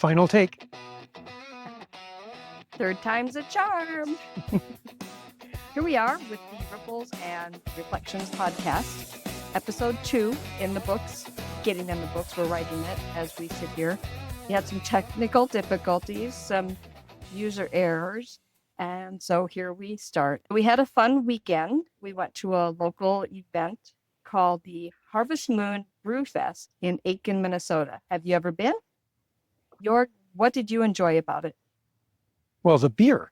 Final take. Third time's a charm. Here we are with the Ripples and Reflections podcast, episode 2 in the books, getting in the books. We're writing it as we sit here. We had some technical difficulties, some user errors, and so here we start. We had a fun weekend. We went to a local event called the Harvest Moon Brew Fest in Aitkin, Minnesota. Have you ever been? Yoerg, what did you enjoy about it? Well, the beer.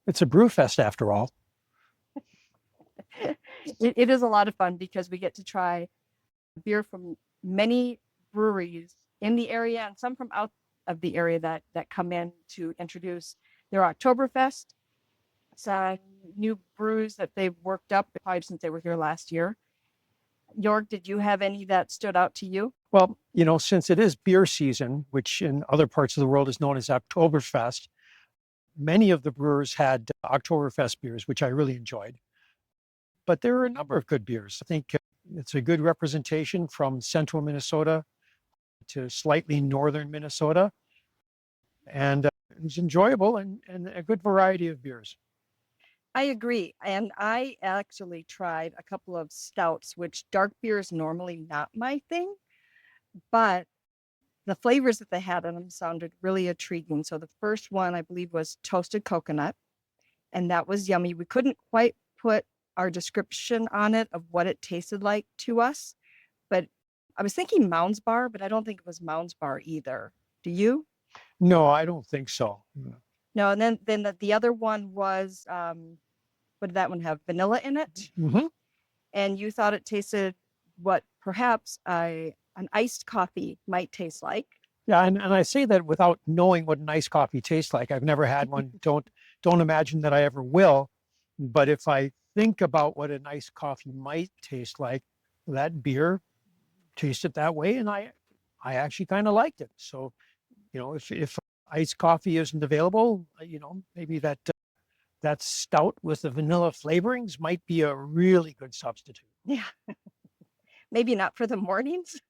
It's a brew fest after all. It is a lot of fun because we get to try beer from many breweries in the area and some from out of the area that come in to introduce their Oktoberfest. Some new brews that they've worked up probably since they were here last year. Yoerg, did you have any that stood out to you? Well, since it is beer season, which in other parts of the world is known as Oktoberfest, many of the brewers had Oktoberfest beers, which I really enjoyed. But there are a number of good beers. I think it's a good representation from central Minnesota to slightly northern Minnesota. And it was enjoyable and a good variety of beers. I agree. And I actually tried a couple of stouts, which dark beer is normally not my thing, but the flavors that they had in them sounded really intriguing. So the first one, I believe, was toasted coconut, and that was yummy. We couldn't quite put our description on it of what it tasted like to us, but I was thinking Mounds Bar, but I don't think it was Mounds Bar either. Do you? No, I don't think so. No, and then the other one was, what did that one have? Vanilla in it? Mm-hmm. And you thought it tasted what perhaps an iced coffee might taste like. Yeah, and I say that without knowing what an iced coffee tastes like. I've never had one. Don't imagine that I ever will. But if I think about what an iced coffee might taste like, that beer tasted that way, and I actually kind of liked it. So, if iced coffee isn't available, maybe that stout with the vanilla flavorings might be a really good substitute. Yeah. Maybe not for the mornings.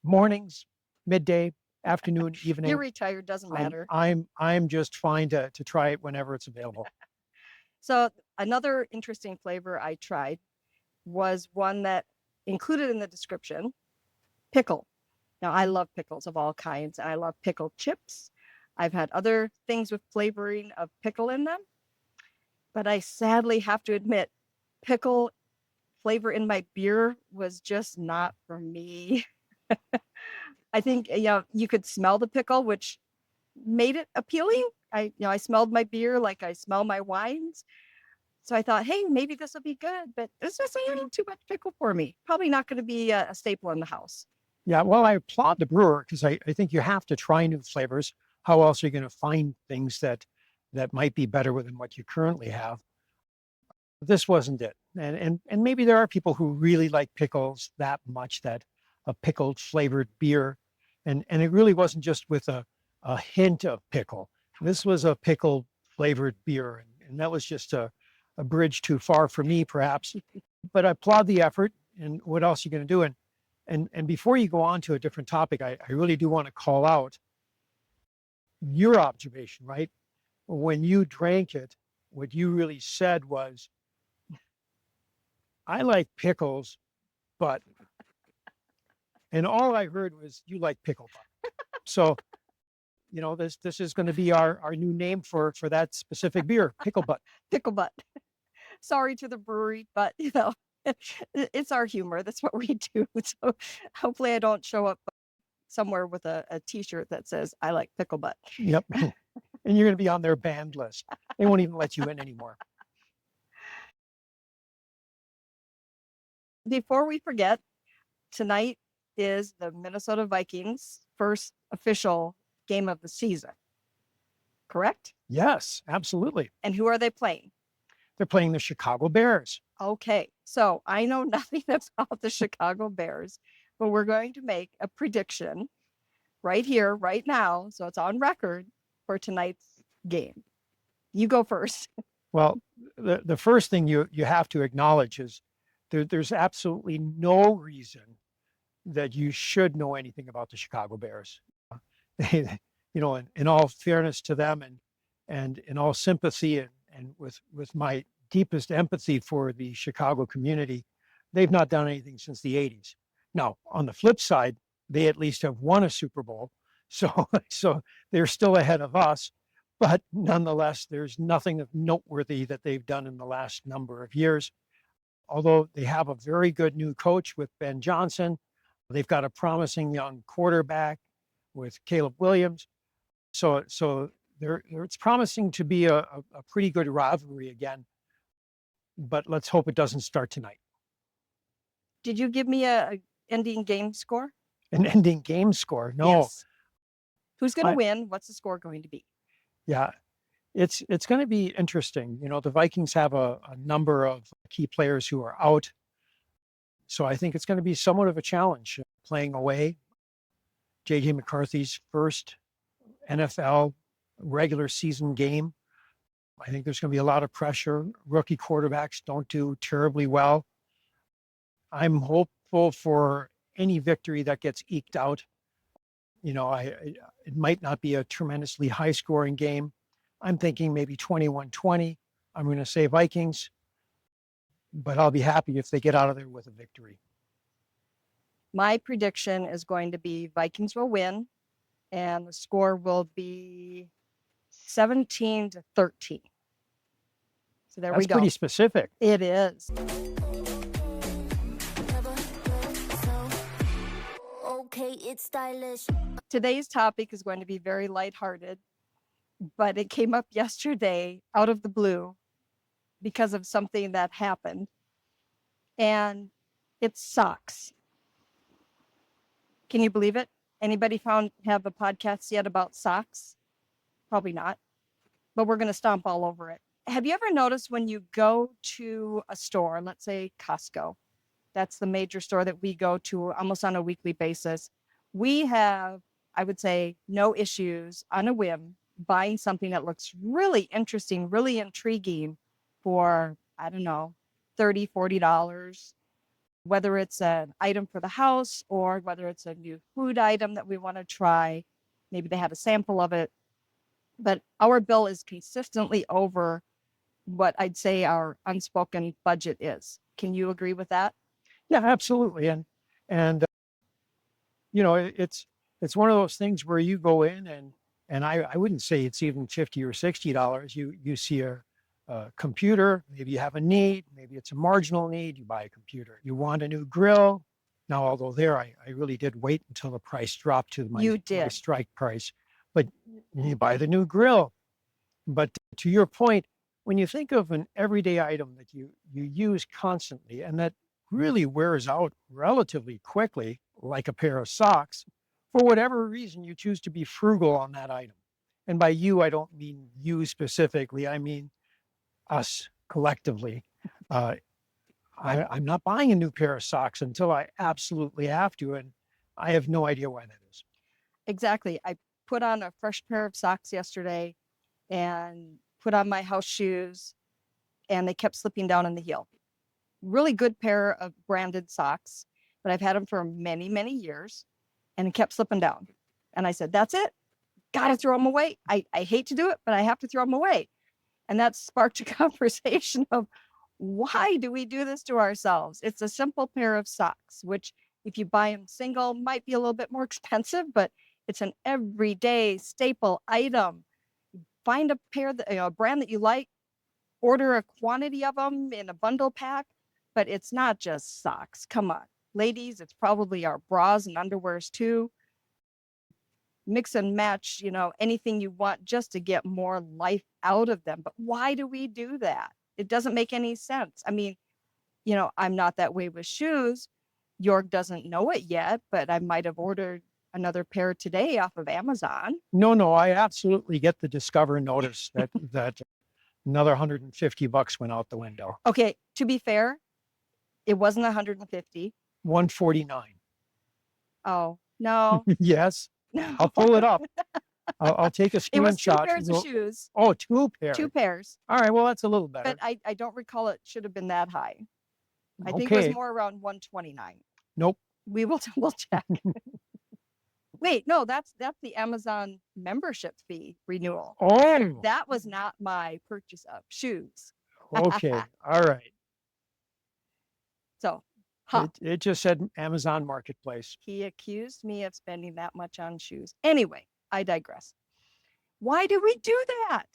Mornings, midday, afternoon, evening. You're retired, doesn't matter. I'm just fine to try it whenever it's available. So another interesting flavor I tried was one that included in the description, pickle. Now I love pickles of all kinds, and I love pickled chips. I've had other things with flavoring of pickle in them, but I sadly have to admit, pickle flavor in my beer was just not for me. I think, you could smell the pickle, which made it appealing. I smelled my beer like I smell my wines. So I thought, hey, maybe this will be good, but it's just a little too much pickle for me. Probably not going to be a staple in the house. Yeah, well, I applaud the brewer because I think you have to try new flavors. How else are you going to find things that might be better than what you currently have? This wasn't it. And maybe there are people who really like pickles that much that a pickled flavored beer. And it really wasn't just with a hint of pickle. This was a pickle flavored beer. And that was just a bridge too far for me, perhaps. But I applaud the effort. And what else are you going to do? And before you go on to a different topic, I really do want to call out your observation, right? When you drank it, what you really said was, I like pickles, but, and all I heard was, you like pickle butt. So, this is going to be our new name for that specific beer, pickle butt. Pickle butt. Sorry to the brewery, but it's our humor. That's what we do. So hopefully I don't show up somewhere with a t-shirt that says, I like pickle butt. Yep. And you're going to be on their banned list. They won't even let you in anymore. Before we forget, tonight is the Minnesota Vikings' first official game of the season. Correct? Yes, absolutely. And who are they playing? They're playing the Chicago Bears. Okay, so I know nothing about the Chicago Bears, but we're going to make a prediction right here, right now, so it's on record for tonight's game. You go first. Well, the first thing you have to acknowledge is there's absolutely no reason that you should know anything about the Chicago Bears. They in all fairness to them and in all sympathy and with my deepest empathy for the Chicago community, they've not done anything since the 80s. Now, on the flip side, they at least have won a Super Bowl. So, so they're still ahead of us. But nonetheless, there's nothing of noteworthy that they've done in the last number of years. Although they have a very good new coach with Ben Johnson, they've got a promising young quarterback with Caleb Williams. So it's promising to be a pretty good rivalry again. But let's hope it doesn't start tonight. Did you give me a ending game score? An ending game score? No. Yes. Who's going to win? What's the score going to be? Yeah, it's going to be interesting. The Vikings have a number of key players who are out. So I think it's going to be somewhat of a challenge playing away. J.J. McCarthy's first NFL regular season game. I think there's going to be a lot of pressure. Rookie quarterbacks don't do terribly well. I'm hopeful for any victory that gets eked out. It might not be a tremendously high scoring game. I'm thinking maybe 21-20. I'm going to say Vikings, but I'll be happy if they get out of there with a victory. My prediction is going to be Vikings will win, and the score will be 17-13. So there we go. That's pretty specific. It is. Okay, it's stylish. Today's topic is going to be very lighthearted, but it came up yesterday out of the blue because of something that happened, and it's socks. Can you believe it? Anybody have a podcast yet about socks? Probably not, but we're going to stomp all over it. Have you ever noticed when you go to a store, let's say Costco, that's the major store that we go to almost on a weekly basis. We have, I would say, no issues on a whim buying something that looks really interesting, really intriguing for, I don't know, $30, $40, whether it's an item for the house or whether it's a new food item that we want to try. Maybe they have a sample of it, but our bill is consistently over what I'd say our unspoken budget is. Can you agree with that? Yeah, absolutely. And it's one of those things where you go in and I wouldn't say it's even $50 or $60. You see a computer, maybe you have a need, maybe it's a marginal need, you buy a computer. You want a new grill. Now, although there, I really did wait until the price dropped to my strike price, but you buy the new grill. But to your point, when you think of an everyday item that you use constantly and that really wears out relatively quickly, like a pair of socks, for whatever reason, you choose to be frugal on that item. And by you, I don't mean you specifically. I mean us collectively. I'm not buying a new pair of socks until I absolutely have to. And I have no idea why that is. Exactly. I put on a fresh pair of socks yesterday and put on my house shoes, and they kept slipping down in the heel. Really good pair of branded socks, but I've had them for many, many years, and it kept slipping down. And I said, that's it. Got to throw them away. I hate to do it, but I have to throw them away. And that sparked a conversation of, why do we do this to ourselves? It's a simple pair of socks, which if you buy them single might be a little bit more expensive, but it's an everyday staple item. Find a pair, a brand that you like, order a quantity of them in a bundle pack, but it's not just socks. Come on, ladies, it's probably our bras and underwears too. Mix and match, anything you want just to get more life out of them. But why do we do that? It doesn't make any sense. I mean, I'm not that way with shoes. Yoerg doesn't know it yet, but I might have ordered another pair today off of Amazon. No, I absolutely get the Discover notice that another $150 went out the window. Okay, to be fair, it wasn't 150. 149. Oh, no. Yes. No. I'll pull it up. I'll take a screenshot. It was 2 pairs of shoes. Oh, 2 pairs. 2 pairs. All right, well, that's a little better. But I don't recall it should have been that high. I think it was more around 129. Nope. We will double check. Wait, no, that's the Amazon membership fee renewal. Oh, That was not my purchase of shoes. okay. All right. So, It just said Amazon Marketplace. he accused me of spending that much on shoes. Anyway, I digress. Why do we do that?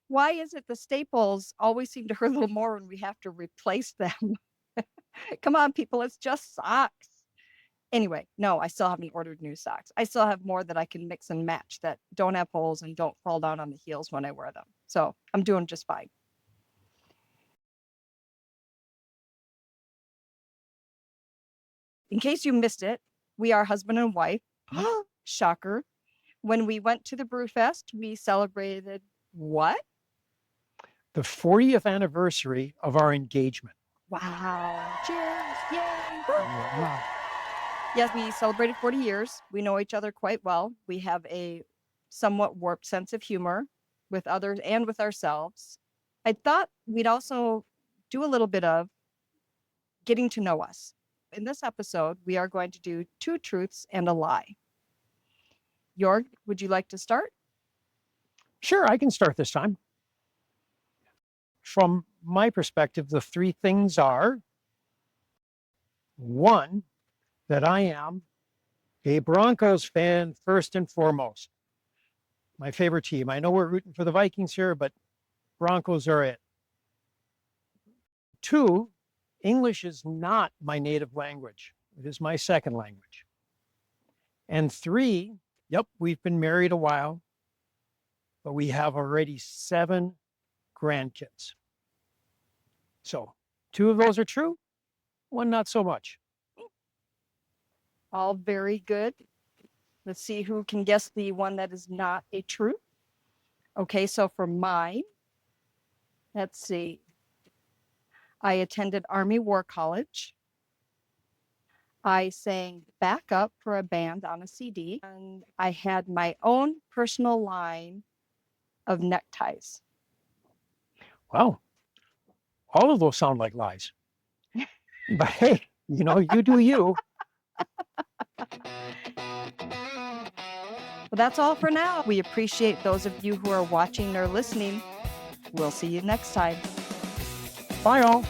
Why is it the staples always seem to hurt a little more when we have to replace them? Come on, people, it's just socks. Anyway, no, I still haven't ordered new socks. I still have more that I can mix and match that don't have holes and don't fall down on the heels when I wear them. So I'm doing just fine. In case you missed it, we are husband and wife. Shocker. When we went to the Brew Fest, we celebrated what? The 40th anniversary of our engagement. Wow. Cheers. Yay. Wow. Yes, we celebrated 40 years. We know each other quite well. We have a somewhat warped sense of humor with others and with ourselves. I thought we'd also do a little bit of getting to know us. In this episode, we are going to do 2 truths and a lie. Yoerg, would you like to start? Sure, I can start this time. From my perspective, the 3 things are: 1, that I am a Broncos fan first and foremost. My favorite team. I know we're rooting for the Vikings here, but Broncos are it. 2, English is not my native language. It is my second language. And 3, yep, we've been married a while, but we have already 7 grandkids. So 2 of those are true, 1 not so much. All very good. Let's see who can guess the one that is not a truth. Okay, so for mine, let's see. I attended Army War College. I sang backup for a band on a CD, and I had my own personal line of neckties. Well, all of those sound like lies. But hey, you do you. Well, that's all for now. We appreciate those of you who are watching or listening. We'll see you next time. Bye all.